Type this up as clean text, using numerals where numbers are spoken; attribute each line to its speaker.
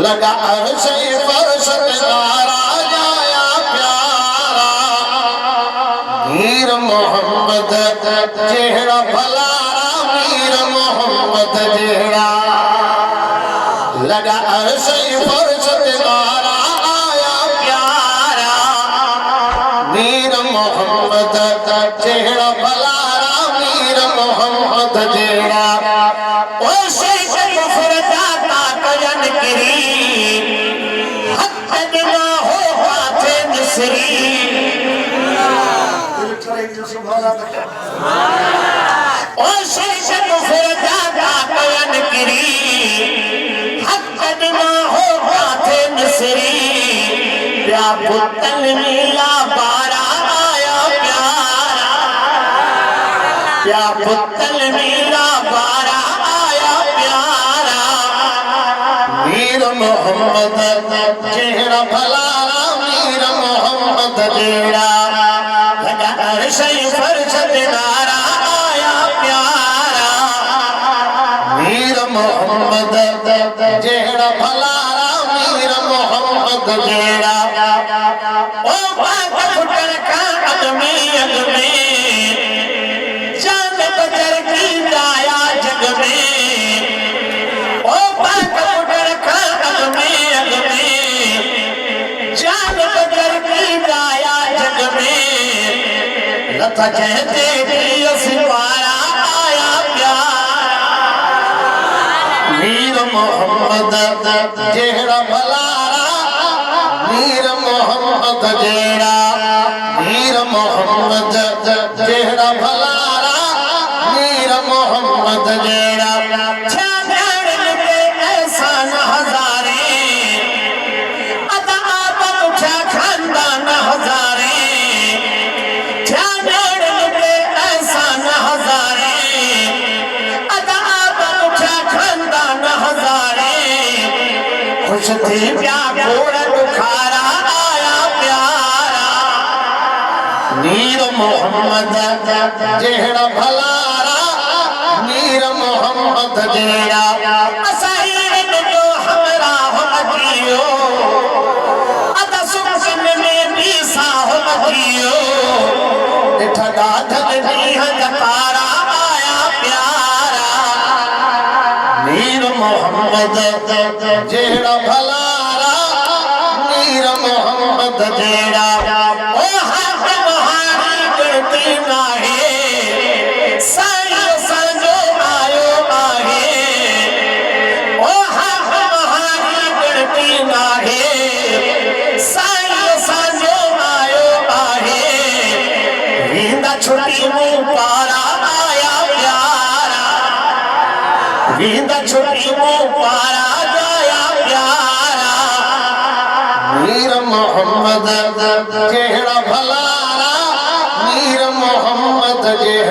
Speaker 1: लगा अर्श फर्श तारा जाया प्यारा मीर मोहम्मद जेड़ा भलारा मीर मोहम्मद जेड़ा लगा अर्श फर्श तारा आया प्यारा मीर मोहम्मद जेड़ा भलारा मीर मोहम्मद जेड़ा पुतल नीला बारा आया प्यारा क्या पुतल नीला बारा आया प्यारा मीर मोहम्मद जेड़ा भलारा मीर मोहम्मद जेड़ा लगा अर्श फर्श तारा आया प्यारा मीर मोहम्मद जेड़ा भलारा मीर मोहम्मद जेड़ा ओ बात फुटर का अगमे अगमे जान बदर की दाया जग में ओ बात फुटर का अगमे अगमे जान बदर की दाया जग में लता कहते दियो सिवारा आया प्यारा मीर मोहम्मद जेड़ा भलारा मीर मोहम्मद जेड़ा मीर मोहम्मद जेड़ा भलारा मीर मोहम्मद जेड़ा एहसान हजारे अदा आप उठा खानदान हजारे एहसान हजारे अदा आप उठा खानदान हजारे खुश थी प्या घोड़ बुखारा आया प्यारा मीर मोहम्मद जेड़ा भलारा मीर मोहम्मद जेड़ा असाईन जो हमरा हो मतियो अदा सुखन में भी साहो मतियो ठगा ठग दी हजकारा आया प्यारा मीर मोहम्मद जेड़ा भलारा मीर मोहम्मद जेड़ा ओ हक महारी गिरती नाहे सायो संजो आयो आहे ओ हक महारी गिरती नाहे सायो संजो आयो आहे वींदा छुट्टी मुंह पारा आया प्यारा वींदा छुट्टी मुंह पारा जाया प्यारा मीर मोहम्मद जेड़ा भलारा मीर मोहम्मद जेड़ा